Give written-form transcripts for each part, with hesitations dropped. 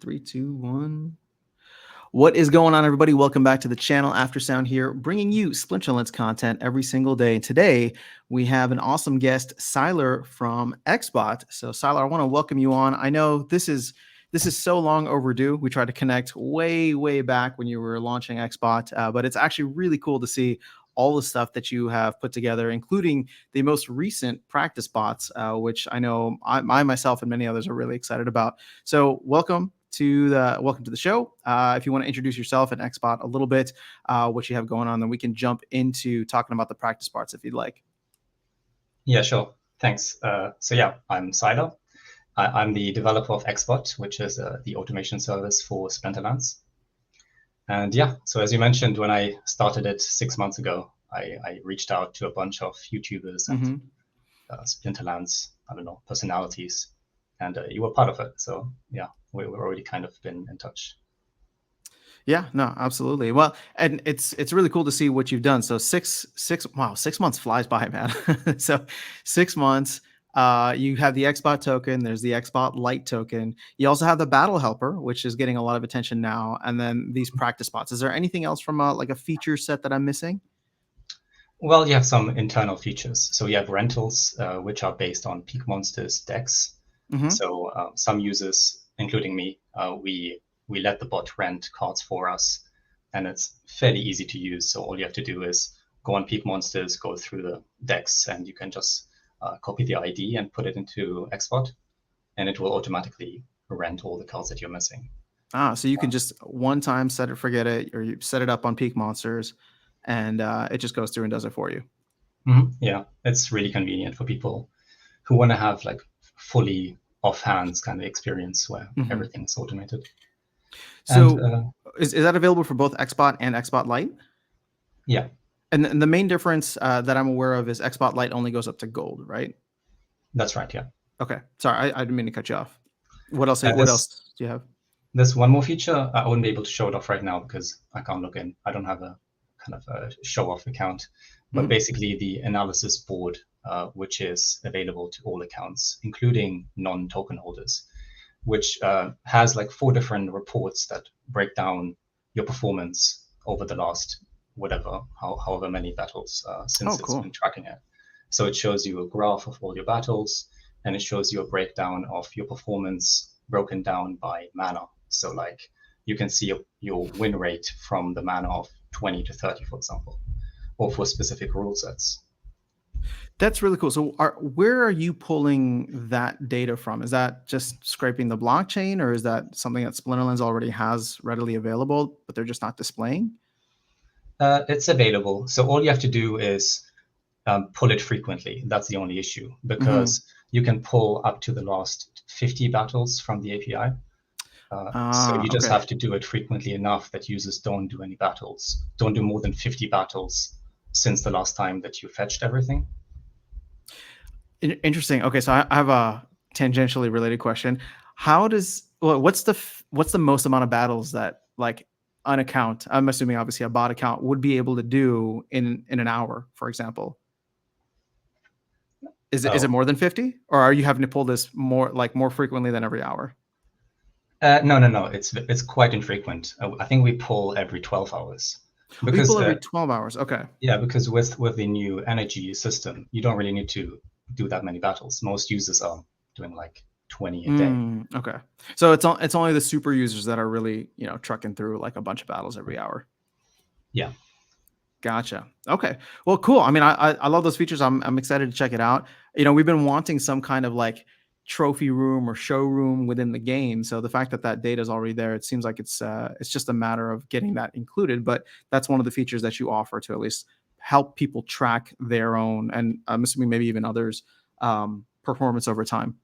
Three, two, one. What is going on, everybody? Welcome back to the channel. Aftersound here, bringing you Splinterlands content every single day. Today, we have an awesome guest, Sylar from Xbot. So, Sylar, I want to welcome you on. I know this is so long overdue. We tried to connect way back when you were launching Xbot, but it's actually really cool to see all the stuff that you have put together, including the most recent practice bots, which I know I myself and many others are really excited about. So welcome to the show. If you want to introduce yourself and Xbot a little bit, what you have going on, then we can jump into talking about the practice bots if you'd like. Yeah, sure. Thanks. So yeah, I'm Sylar. I'm the developer of Xbot, which is the automation service for Splinterlands. And yeah, so as you mentioned, when I started it 6 months ago, I reached out to a bunch of YouTubers and Splinterlands, personalities, and you were part of it. So yeah, we've already kind of been in touch. Yeah, no, absolutely. Well, and it's really cool to see what you've done. So wow, 6 months flies by, man. So 6 months. You have the Xbot token. There's the Xbot Lite token. You also have the Battle Helper, which is getting a lot of attention now. And then these practice bots. Is there anything else from like a feature set that I'm missing? Well, you have some internal features. So you have rentals, which are based on Peak Monsters decks. So some users, including me, we let the bot rent cards for us, and it's fairly easy to use. So all you have to do is go on Peak Monsters, go through the decks, and you can just copy the ID and put it into Xbot, and it will automatically rent all the cards that you're missing. So you can just one time set it, forget it, or you set it up on Peak Monsters, and it just goes through and does it for you. Yeah, it's really convenient for people who want to have like fully off-hands kind of experience where everything's automated. So is that available for both Xbot and Xbot Lite? Yeah. And the main difference that I'm aware of is Xbot Lite only goes up to gold, right? That's right, yeah. Okay. Sorry, I didn't mean to cut you off. What else do you have? There's one more feature. I wouldn't be able to show it off right now because I can't log in. I don't have a kind of a show-off account. But basically the analysis board, which is available to all accounts, including non-token holders, which has like 4 different reports that break down your performance over the last however many battles since it's been tracking it. So it shows you a graph of all your battles, and it shows you a breakdown of your performance broken down by mana. So like you can see your win rate from the mana of 20 to 30, for example, or for specific rule sets. That's really cool. So where are you pulling that data from? Is that just scraping the blockchain, or is that something that Splinterlands already has readily available, but they're just not displaying? It's available. So all you have to do is pull it frequently. That's the only issue, because you can pull up to the last 50 battles from the API. So you just have to do it frequently enough that users don't do any battles, don't do more than 50 battles since the last time that you fetched everything. Interesting. Okay, so I have a tangentially related question. What's the most amount of battles that like an account, I'm assuming obviously a bot account, would be able to do in an hour, for example? Is it more than 50, or are you having to pull this more frequently than every hour? No. It's quite infrequent. I think we pull every 12 hours. Because we pull every 12 hours. Okay. Yeah, because with the new energy system, you don't really need to do that many battles. Most users are doing like 20 a day. Okay. So it's only the super users that are really, trucking through like a bunch of battles every hour. Yeah. Gotcha. Okay. Well, cool. I mean, I love those features. I'm excited to check it out. We've been wanting some kind of like trophy room or showroom within the game. So the fact that data is already there, it seems like it's just a matter of getting that included. But that's one of the features that you offer to at least help people track their own, and I'm assuming maybe even others, performance over time.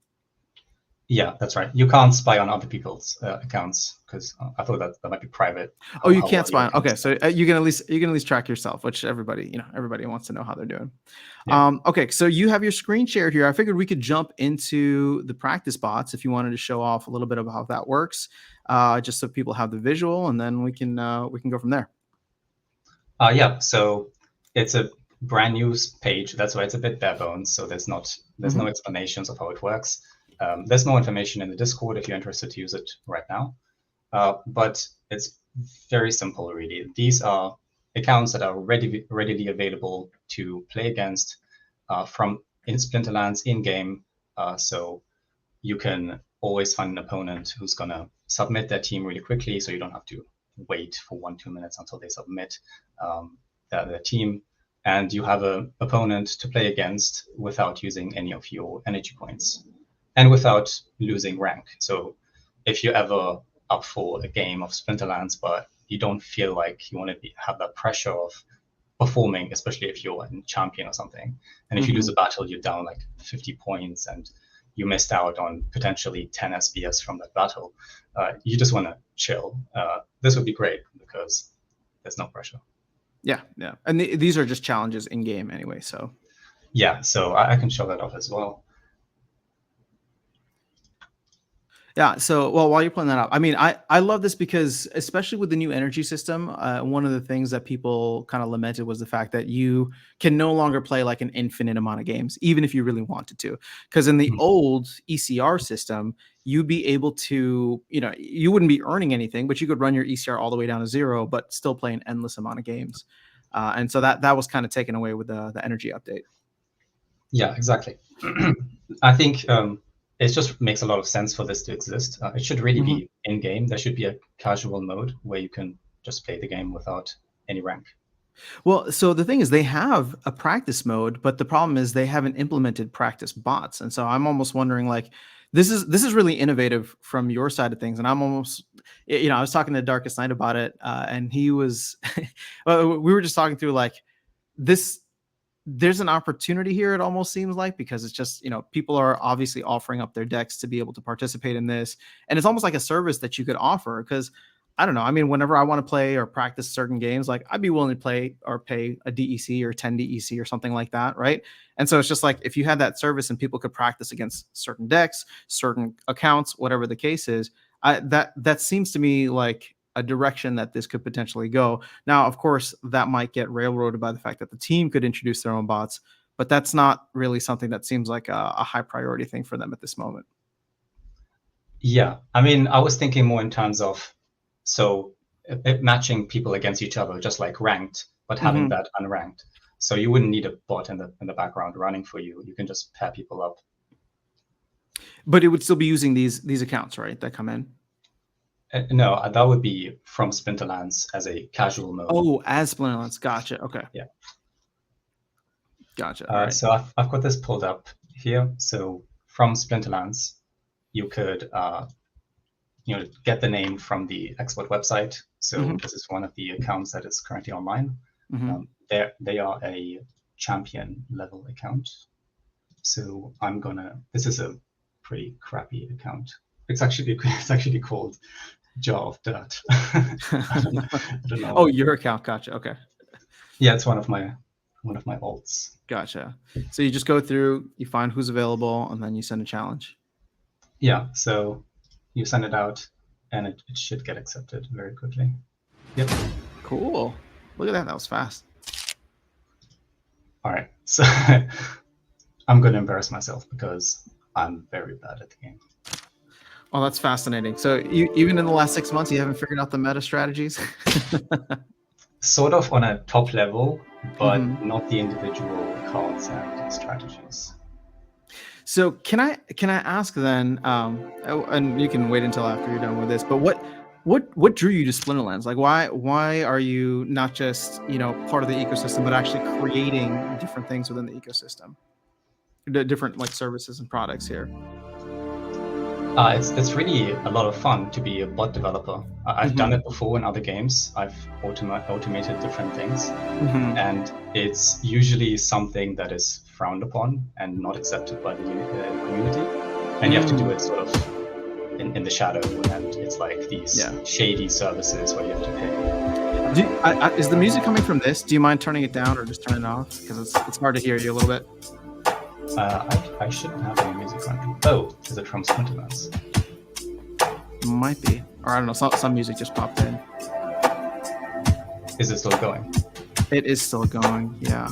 Yeah, that's right. You can't spy on other people's accounts, because I thought that might be private. Oh, you can't spy on. Okay, so you can at least track yourself, which everybody wants to know how they're doing. Yeah. Okay, so you have your screen shared here. I figured we could jump into the practice bots if you wanted to show off a little bit of how that works, just so people have the visual, and then we can go from there. Yeah. So it's a brand new page. That's why it's a bit bare bones. So there's no explanations of how it works. There's more information in the Discord if you're interested to use it right now. but it's very simple, really. These are accounts that are readily available to play against from in Splinterlands in-game. So you can always find an opponent who's going to submit their team really quickly, so you don't have to wait for 1-2 minutes until they submit their team. And you have an opponent to play against without using any of your energy points and without losing rank. So if you're ever up for a game of Splinterlands, but you don't feel like you want to have that pressure of performing, especially if you're in champion or something, and if you lose a battle, you're down like 50 points and you missed out on potentially 10 SBS from that battle, you just want to chill. This would be great because there's no pressure. Yeah, yeah. And these are just challenges in game anyway, so. Yeah, so I can show that off as well. Yeah. So, well, while you're pulling that up, I mean, I love this because, especially with the new energy system, one of the things that people kind of lamented was the fact that you can no longer play like an infinite amount of games, even if you really wanted to. Because in the old ECR system, you'd be able to, you wouldn't be earning anything, but you could run your ECR all the way down to 0, but still play an endless amount of games. And so that was kind of taken away with the energy update. Yeah, exactly. I think it just makes a lot of sense for this to exist. It should really be in-game. There should be a casual mode where you can just play the game without any rank. Well, so the thing is, they have a practice mode, but the problem is they haven't implemented practice bots, and so I'm almost wondering, like, this is really innovative from your side of things, and I'm almost, I was talking to Darkest Night about it, and he was, well, we were just talking through like this. There's an opportunity here, it almost seems like, because it's just, people are obviously offering up their decks to be able to participate in this. And it's almost like a service that you could offer, because I don't know. I mean, whenever I want to play or practice certain games, like I'd be willing to play or pay a DEC or 10 DEC or something like that, right? And so it's just like, if you had that service and people could practice against certain decks, certain accounts, whatever the case is, that seems to me like a direction that this could potentially go. Now, of course, that might get railroaded by the fact that the team could introduce their own bots, but that's not really something that seems like a high priority thing for them at this moment. Yeah, I mean, I was thinking more in terms of matching people against each other, just like ranked, but having that unranked. So you wouldn't need a bot in the background running for you. You can just pair people up. But it would still be using these accounts, right, that come in? No, that would be from Splinterlands as a casual mode. Oh, as Splinterlands. Gotcha. Okay. Yeah. Gotcha. Right. So I've got this pulled up here. So from Splinterlands, you could get the name from the Xbot website. So this is one of the accounts that is currently online. They are a champion level account. So this is a pretty crappy account. It's actually called Jar of Dirt. I don't know. Oh, your account. Gotcha. Okay. Yeah, it's one of my alts. Gotcha. So you just go through, you find who's available, and then you send a challenge. Yeah. So you send it out, and it should get accepted very quickly. Yep. Cool. Look at that. That was fast. All right. So I'm going to embarrass myself because I'm very bad at the game. Oh, that's fascinating. So even in the last 6 months, you haven't figured out the meta strategies? Sort of on a top level, but not the individual cards and strategies. So can I ask then, and you can wait until after you're done with this, but what drew you to Splinterlands? Like, why are you not just, part of the ecosystem, but actually creating different things within the ecosystem? The different like services and products here. It's really a lot of fun to be a bot developer. I've done it before in other games. I've automated different things, and it's usually something that is frowned upon and not accepted by the community. And you have to do it sort of in the shadow, and it's like these shady services where you have to pay. Is the music coming from this? Do you mind turning it down or just turn it off? Because it's hard to hear you a little bit. I shouldn't have any music running. Oh, is it from Splinterlands? Might be. Or I don't know, some music just popped in. Is it still going? It is still going, yeah.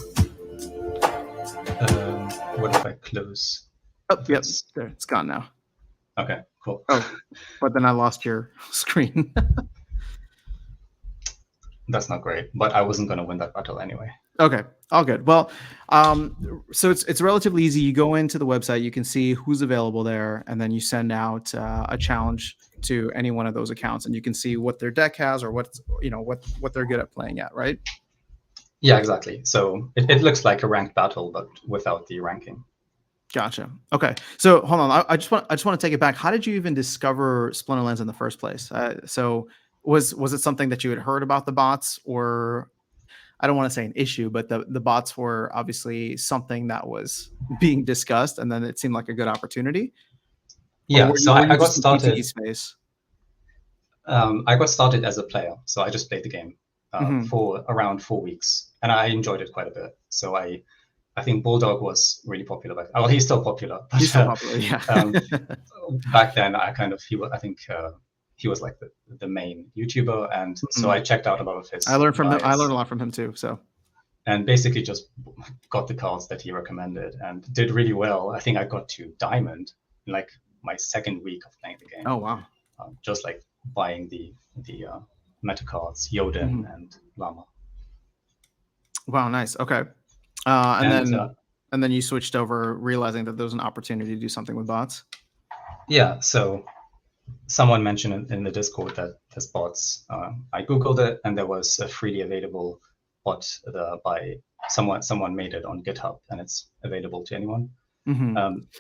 What if I close? Oh, yep, there, it's gone now. Okay, cool. Oh, but then I lost your screen. That's not great, but I wasn't going to win that battle anyway. Okay, all good. Well, so it's relatively easy. You go into the website, you can see who's available there, and then you send out a challenge to any one of those accounts, and you can see what their deck has or what they're good at playing at, right? Yeah, exactly. So it looks like a ranked battle, but without the ranking. Gotcha. Okay, so hold on. I just want to take it back. How did you even discover Splinterlands in the first place? So was it something that you had heard about the bots, or I don't want to say an issue, but the bots were obviously something that was being discussed, and then it seemed like a good opportunity. Or Yeah, so were I you got just in TTE started. space? I got started as a player, so I just played the game Hmm. for around 4 weeks, and I enjoyed it quite a bit. So I think Bulldog was really popular back. Oh, he's still popular, He's but still popular, yeah. back then I think he was like the main YouTuber, and so Mhm. I checked out a lot of his I learned a guides lot from him too. So, and basically just got the cards that he recommended and did really well. I think I got to Diamond in like my second week of playing the game, oh wow, just like buying the meta cards, Yoden hmm, and Llama. wow, nice. Okay, and And then you switched over, realizing that there was an opportunity to do something with bots. yeah, so someone mentioned in the Discord that there's bots. I googled it, and there was a freely available bot by someone made it on GitHub, and it's available to anyone. Hmm.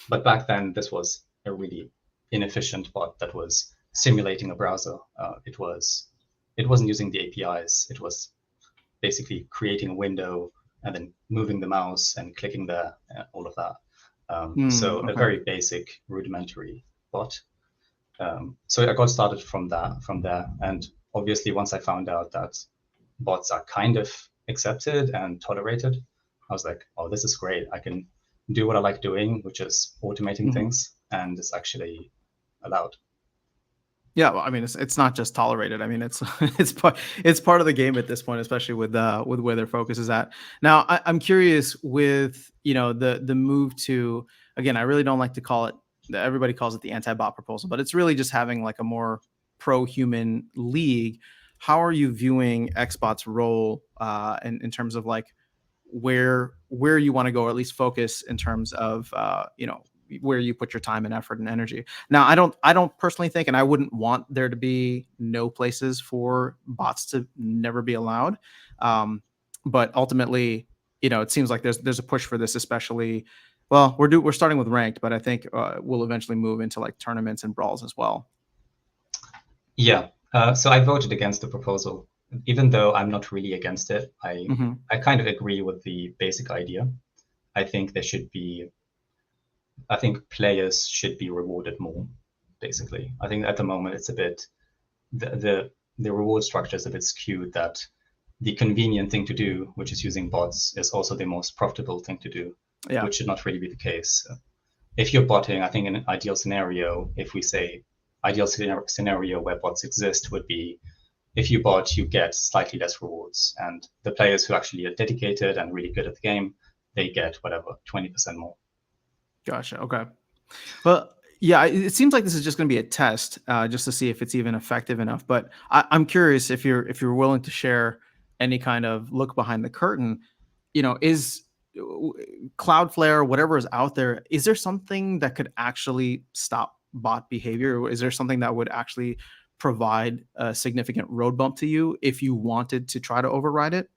But back then, this was a really inefficient bot that was simulating a browser. It wasn't using the APIs. It was basically creating a window and then moving the mouse and clicking there, all of that. So a Okay. very basic rudimentary bot. So I got started from there, and obviously once I found out that bots are kind of accepted and tolerated, I was like, oh, this is great. I can do what I like doing, which is automating Hmm. things, and it's actually allowed. Yeah, well, I mean, it's not just tolerated. I mean, it's it's part of the game at this point, especially with where their focus is at. Now, I'm curious with the move to, again, I really don't like to call it. Everybody calls it the anti-bot proposal, but it's really just having like a more pro-human league. How are you viewing Xbot's role in terms of like where you want to go, or at least focus in terms of where you put your time and effort and energy? Now, I don't personally think, and I wouldn't want there to be no places for bots to never be allowed. Um, but ultimately, it seems like there's a push for this, especially. Well, we're starting with ranked, but I think we'll eventually move into like tournaments and brawls as well. Yeah. So I voted against the proposal, even though I'm not really against it. Hmm. I kind of agree with the basic idea. I think there should be I think players should be rewarded more. Basically, I think at the moment it's a bit the reward structure is a bit skewed. That the convenient thing to do, which is using bots, is also the most profitable thing to do, Yeah. which should not really be the case. If you're botting, I think in an ideal scenario, if we say ideal scenario where bots exist would be if you bot, you get slightly less rewards, and the players who actually are dedicated and really good at the game, they get whatever 20% more. Gotcha. Okay. Well, yeah, it seems like this is just going to be a test, just to see if it's even effective enough. But I'm curious if you're willing to share any kind of look behind the curtain. Is Cloudflare, whatever is out there, is there something that could actually stop bot behavior? Or is there something that would actually provide a significant road bump to you if you wanted to try to override it?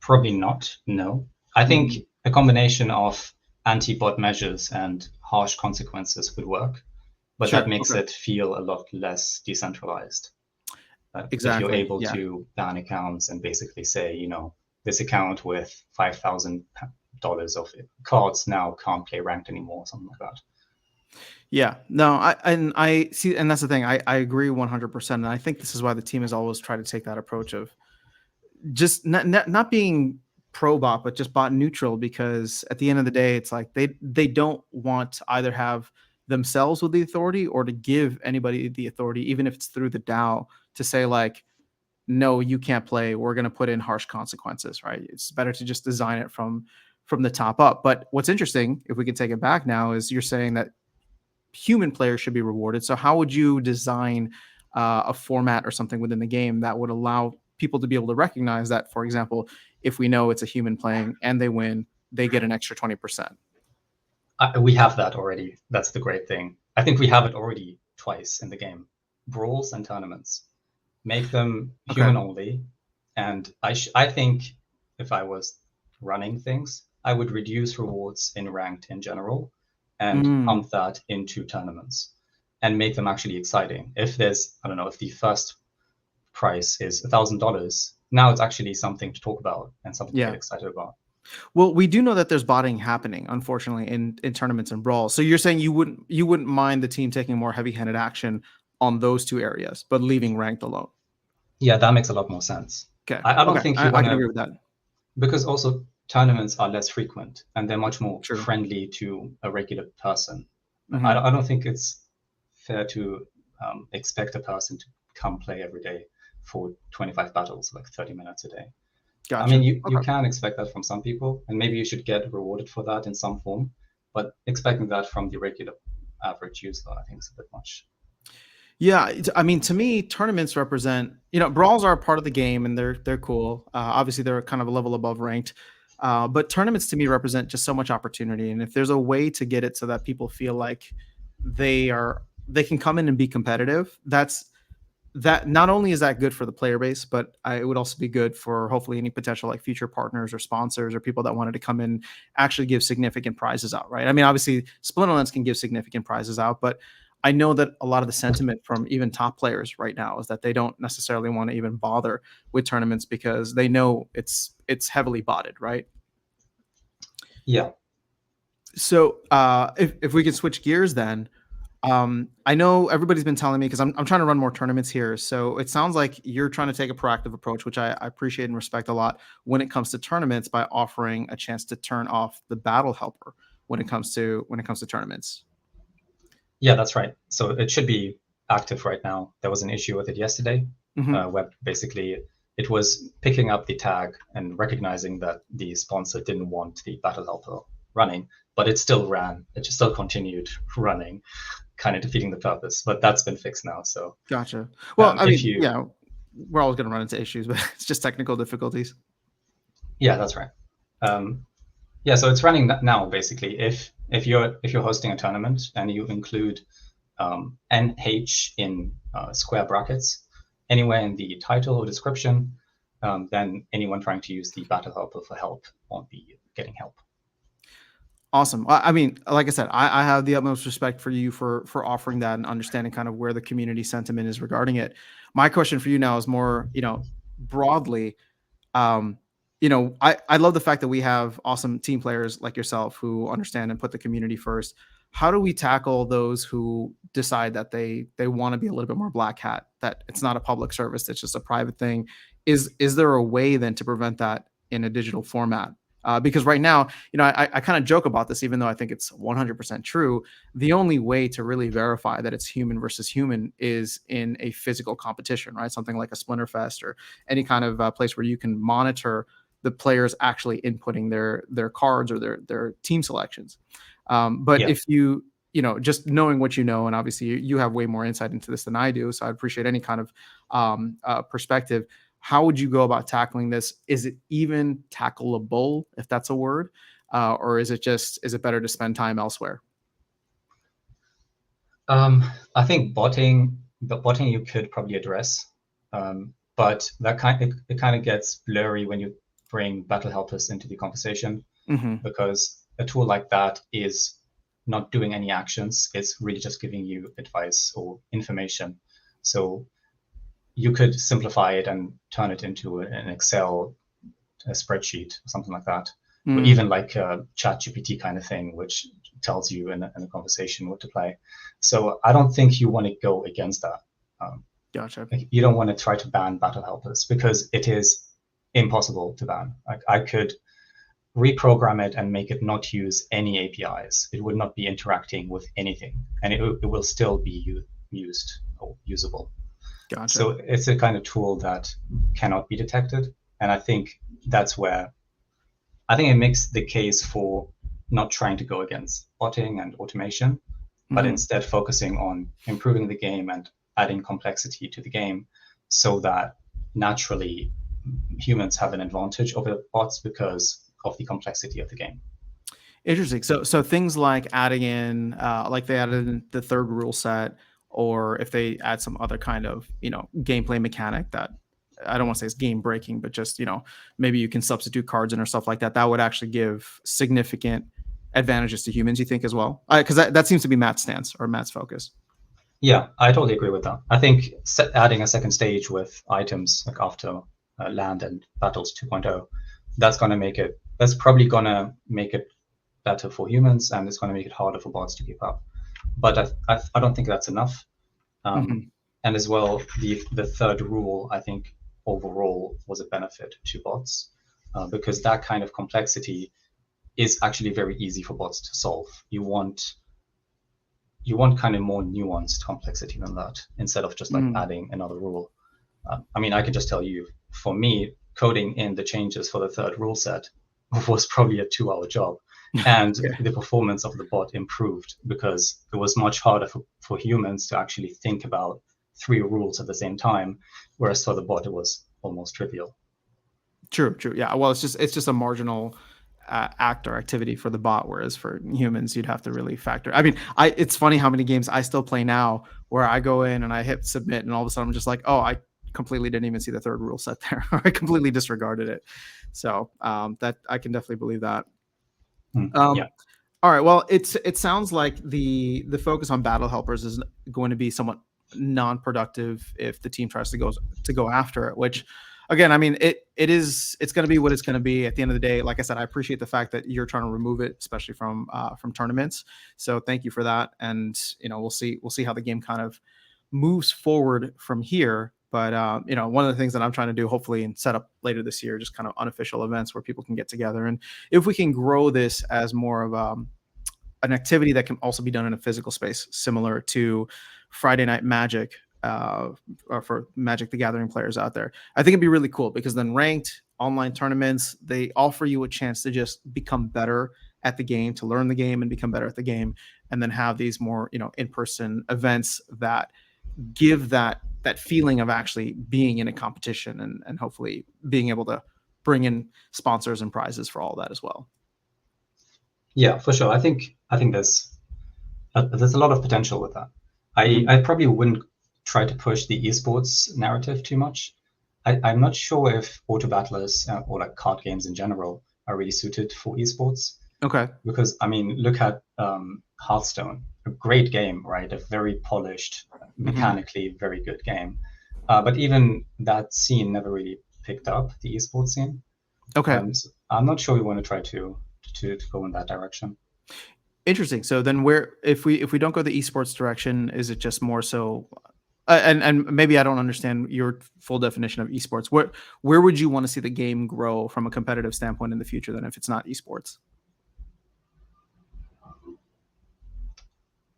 Probably not. No. I think Mhm. a combination of anti-bot measures and harsh consequences would work, but that Sure. makes Okay. it feel a lot less decentralized. If you're Exactly. able Yeah. to ban accounts and basically say, this account with $5,000 of cards now can't play ranked anymore, something like that. Yeah, no, I see, and that's the thing. I agree 100%, and I think this is why the team has always tried to take that approach of just not being pro bot, but just bot neutral. Because at the end of the day, it's like they don't want to either have themselves with the authority or to give anybody the authority, even if it's through the DAO, to say like, no, you can't play. We're going to put in harsh consequences, right? It's better to just design it from the top up. But what's interesting, if we can take it back now, is you're saying that human players should be rewarded. So how would you design a format or something within the game that would allow people to be able to recognize that, for example, if we know it's a human playing and they win, they get an extra 20%? We have that already. That's the great thing. I think we have it already twice in the game. Brawls and tournaments. Make them Okay. human only. And I think if I was running things, I would reduce rewards in ranked in general and Mm, pump that into tournaments and make them actually exciting. If there's, I don't know, if the first price is $1,000, now it's actually something to talk about and something to get yeah. excited about. Well, we do know that there's botting happening, unfortunately, in tournaments and brawls. So you're saying you wouldn't mind the team taking more heavy-handed action on those two areas, but leaving ranked alone. Yeah, that makes a lot more sense. Okay. I don't Okay. think you I want can to, agree with that. because also tournaments are less frequent and they're much more True. friendly to a regular person. Hmm. I don't think it's fair to expect a person to come play every day for 25 battles, like 30 minutes a day. I mean, Gotcha. you Okay. can expect that from some people, and maybe you should get rewarded for that in some form. But expecting that from the regular average user, I think is a bit much. Yeah, I mean, to me, tournaments represent, brawls are a part of the game and they're cool. Obviously, they're kind of a level above ranked, but tournaments to me represent just so much opportunity. And if there's a way to get it so that people feel like they can come in and be competitive, that not only is that good for the player base, but it would also be good for hopefully any potential like future partners or sponsors or people that wanted to come in actually give significant prizes out, right? I mean, obviously Splinterlands can give significant prizes out, but I know that a lot of the sentiment from even top players right now is that they don't necessarily want to even bother with tournaments because they know it's heavily botted, right? Yeah, So if we could switch gears then, I know everybody's been telling me because I'm trying to run more tournaments here. So it sounds like you're trying to take a proactive approach, which I appreciate and respect a lot when it comes to tournaments by offering a chance to turn off the battle helper when it comes to tournaments. yeah, that's right. So it should be active right now. There was an issue with it yesterday, Hmm. where basically it was picking up the tag and recognizing that the sponsor didn't want the battle helper running, but it still ran. It just still continued running, kind of defeating the purpose. But that's been fixed now. So Gotcha. Well, I if mean, you, we're always going to run into issues, but it's just technical difficulties. yeah, that's right. Um, yeah, so it's running now basically. If you're hosting a tournament and you include NH in square brackets anywhere in the title or description, then anyone trying to use the battle helper for help won't be getting help. Awesome. I mean, like I said, I have the utmost respect for you for offering that and understanding kind of where the community sentiment is regarding it. My question for you now is more, broadly. Um, I love the fact that we have awesome team players like yourself who understand and put the community first. How do we tackle those who decide that they want to be a little bit more black hat, that it's not a public service, it's just a private thing? Is there a way then to prevent that in a digital format? Because right now, I kind of joke about this, even though I think it's 100% true. The only way to really verify that it's human versus human is in a physical competition, right? Something like a Splinterfest or any kind of place where you can monitor the players actually inputting their cards or their team selections. But Yeah. if just knowing what you know, and obviously you have way more insight into this than I do, so I appreciate any kind of perspective. How would you go about tackling this? Is it even tackleable, if that's a word, or is it better to spend time elsewhere? I think botting you could probably address, but it kind of gets blurry when you bring battle helpers into the conversation, Hmm. because a tool like that is not doing any actions. It's really just giving you advice or information. So you could simplify it and turn it into an Excel spreadsheet or something like that, or Mm, even like a chat GPT kind of thing, which tells you in a conversation what to play. So I don't think you want to go against that. Um, gotcha. you don't want to try to ban battle helpers because it is impossible to ban. Like I could reprogram it and make it not use any APIs. It would not be interacting with anything, and it will still be used or usable. Gotcha. So it's a kind of tool that cannot be detected, and I think that's where I think it makes the case for not trying to go against botting and automation, but instead focusing on improving the game and adding complexity to the game so that naturally humans have an advantage over bots because of the complexity of the game. Interesting. So things like adding in, like they added in the third rule set, or if they add some other kind of gameplay mechanic that I don't want to say it's game breaking, but just maybe you can substitute cards in or stuff like that. That would actually give significant advantages to humans. You think as well? Because that seems to be Matt's stance or Matt's focus. Yeah, I totally agree with that. I think adding a second stage with items like after land and battles 2.0, that's probably going to make it better for humans, and it's going to make it harder for bots to keep up. But I don't think that's enough. And as well, the third rule, I think overall was a benefit to bots because that kind of complexity is actually very easy for bots to solve. You want kind of more nuanced complexity than that instead of just like adding another rule. I mean, I could just tell you, for me, coding in the changes for the third rule set was probably a 2-hour job. And the performance of the bot improved because it was much harder for humans to actually think about 3 rules at the same time, whereas for the bot it was almost trivial. True. Yeah. Well, it's just a marginal act or activity for the bot, whereas for humans you'd have to really factor. I mean, it's funny how many games I still play now where I go in and I hit submit and all of a sudden I'm just like, oh, I completely didn't even see the third rule set there. I completely disregarded it. So that I can definitely believe that. Yeah. All right. Well, it sounds like the focus on battle helpers is going to be somewhat non-productive if the team tries to go after it, which again, I mean, it's going to be what it's going to be at the end of the day. Like I said, I appreciate the fact that you're trying to remove it, especially from tournaments. So thank you for that. And we'll see how the game kind of moves forward from here. But one of the things that I'm trying to do, hopefully, and set up later this year, just kind of unofficial events where people can get together, and if we can grow this as more of an activity that can also be done in a physical space, similar to Friday Night Magic, or for Magic the Gathering players out there. I think it'd be really cool because then ranked online tournaments, they offer you a chance to just become better at the game, to learn the game and become better at the game, and then have these more in-person events that give that feeling of actually being in a competition and hopefully being able to bring in sponsors and prizes for all that as well. Yeah, for sure. I think there's a lot of potential with that. I probably wouldn't try to push the esports narrative too much. I'm not sure if auto battlers or like card games in general are really suited for esports. Okay. Because I mean, look at Hearthstone, a great game, right? A very polished, mechanically very good game. But even that scene never really picked up the esports scene. Okay. So I'm not sure we want to try to go in that direction. Interesting. So then if we don't go the esports direction, is it just more so and maybe I don't understand your full definition of esports. Where would you want to see the game grow from a competitive standpoint in the future then if it's not esports?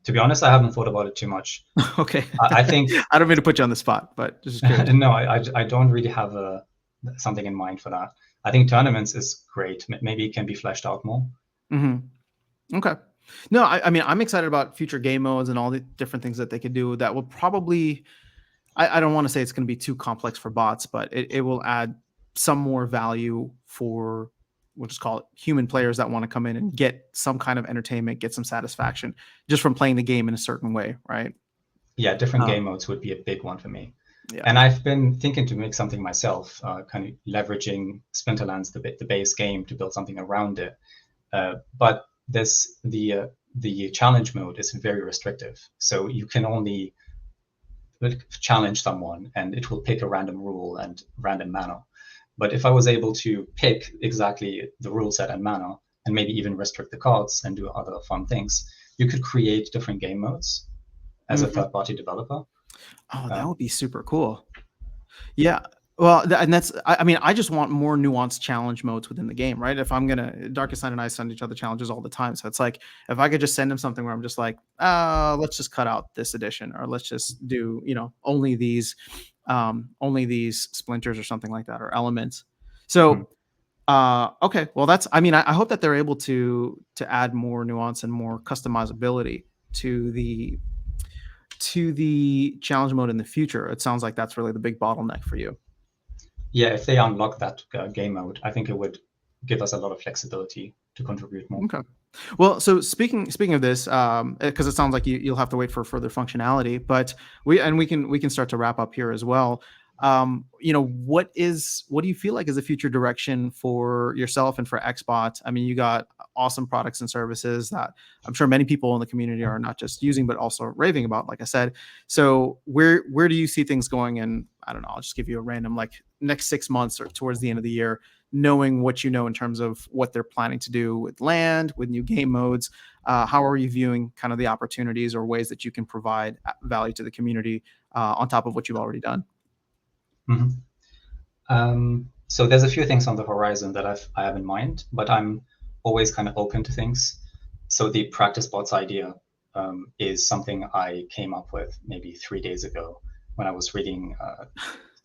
To be honest, I haven't thought about it too much. Okay. I think I don't mean to put you on the spot, but just curious. No, I don't really have something in mind for that. I think tournaments is great. Maybe it can be fleshed out more. Okay. No, I mean, I'm excited about future game modes and all the different things that they could do that will probably, I don't want to say it's going to be too complex for bots, but it will add some more value for, we'll just call it human players that want to come in and get some kind of entertainment, get some satisfaction just from playing the game in a certain way, right? Yeah, different game modes would be a big one for me. Yeah. And I've been thinking to make something myself, kind of leveraging Splinterlands, the base game, to build something around it. But the challenge mode is very restrictive. So you can only challenge someone and it will pick a random rule and random mana. But if I was able to pick exactly the rule set and mana, and maybe even restrict the cards and do other fun things, you could create different game modes as a third-party developer. Oh, that would be super cool. Yeah. Well, and that's, I mean, I just want more nuanced challenge modes within the game, right? If I'm Darkest Night and I send each other challenges all the time. So it's like, if I could just send him something where I'm just like, let's just cut out this edition, or let's just do, only these splinters or something like that, or elements. So, okay. Well, I hope that they're able to add more nuance and more customizability to the challenge mode in the future? It sounds like that's really the big bottleneck for you. Yeah, if they unlock that game mode, I think it would give us a lot of flexibility to contribute more. Okay. Well, so speaking of this, because it sounds like you'll have to wait for further functionality, but we can start to wrap up here as well. What do you feel like is the future direction for yourself and for Xbot? I mean, you got awesome products and services that I'm sure many people in the community are not just using but also raving about, like I said. So where do you see things going in, I don't know, I'll just give you a random, like, next 6 months or towards the end of the year, knowing what you know in terms of what they're planning to do with land, with new game modes? How are you viewing kind of the opportunities or ways that you can provide value to the community on top of what you've already done? So there's a few things on the horizon that I have in mind, but I'm always kind of open to things. So the practice bots idea is something I came up with maybe 3 days ago when I was reading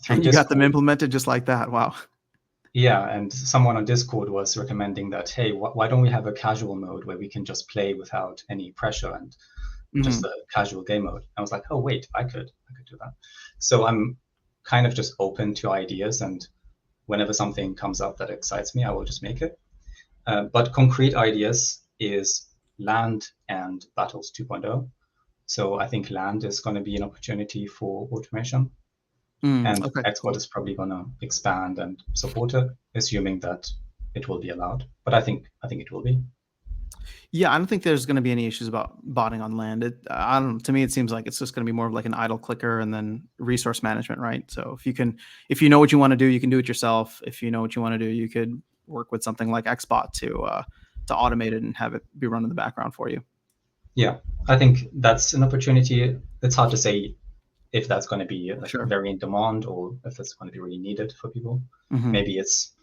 through And you got them Discord. implemented just like that. Wow. Yeah, and someone on Discord was recommending that, hey, why don't we have a casual mode where we can just play without any pressure and just a casual game mode? I was like, oh wait, I could do that. So I'm kind of just open to ideas, and whenever something comes up that excites me, I will just make it. But concrete ideas is land and battles 2.0. So I think land is going to be an opportunity for automation. And Okay, Xbot cool. is probably going to expand and support it, assuming that it will be allowed. But I think it will be. Yeah, I don't think there's going to be any issues about botting on land. I don't. To me, it seems like it's just going to be more of like an idle clicker and then resource management, right? So if you know what you want to do, you can do it yourself. If you know what you want to do, you could work with something like Xbot to automate it and have it be run in the background for you. Yeah, I think that's an opportunity. It's hard to say if that's going to be like Sure. very in demand or if it's going to be really needed for people. Mm-hmm. Maybe it's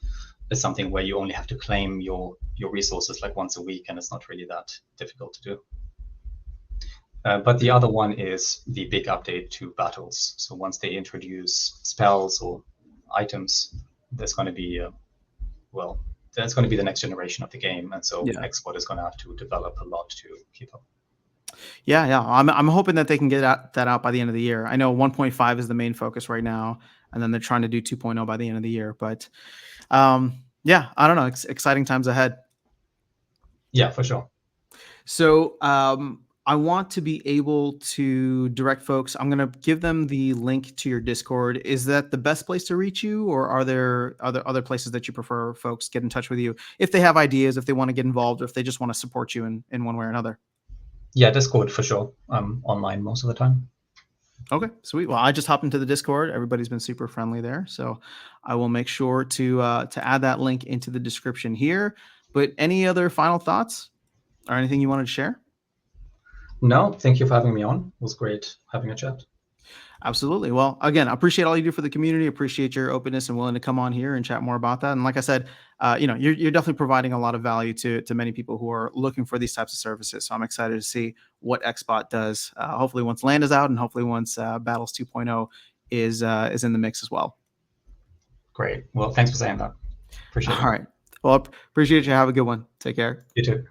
something where you only have to claim your resources like once a week, and it's not really that difficult to do. But the other one is the big update to battles. So once they introduce spells or items, there's going to be that's going to be the next generation of the game, and so Yeah. Xbot is going to have to develop a lot to keep up. Yeah. I'm hoping that they can get that out by the end of the year. I know 1.5 is the main focus right now, and then they're trying to do 2.0 by the end of the year. But yeah, I don't know. Exciting times ahead. Yeah, for sure. So I want to be able to direct folks. I'm going to give them the link to your Discord. Is that the best place to reach you, or are there other places that you prefer folks get in touch with you if they have ideas, if they want to get involved, or if they just want to support you in one way or another? Yeah, Discord for sure. I'm online most of the time. Okay, sweet. Well, I just hopped into the Discord. Everybody's been super friendly there, so I will make sure to add that link into the description here. But any other final thoughts or anything you wanted to share? No, thank you for having me on. It was great having a chat. Absolutely. Well, again, I appreciate all you do for the community. Appreciate your openness and willing to come on here and chat more about that. And like I said, you're definitely providing a lot of value to many people who are looking for these types of services. So I'm excited to see what Xbot does. Hopefully, once Land is out, and hopefully once Battles 2.0 is in the mix as well. Great. Well, thanks for saying that. Appreciate it. All right. Well, appreciate you. Have a good one. Take care. You too. Take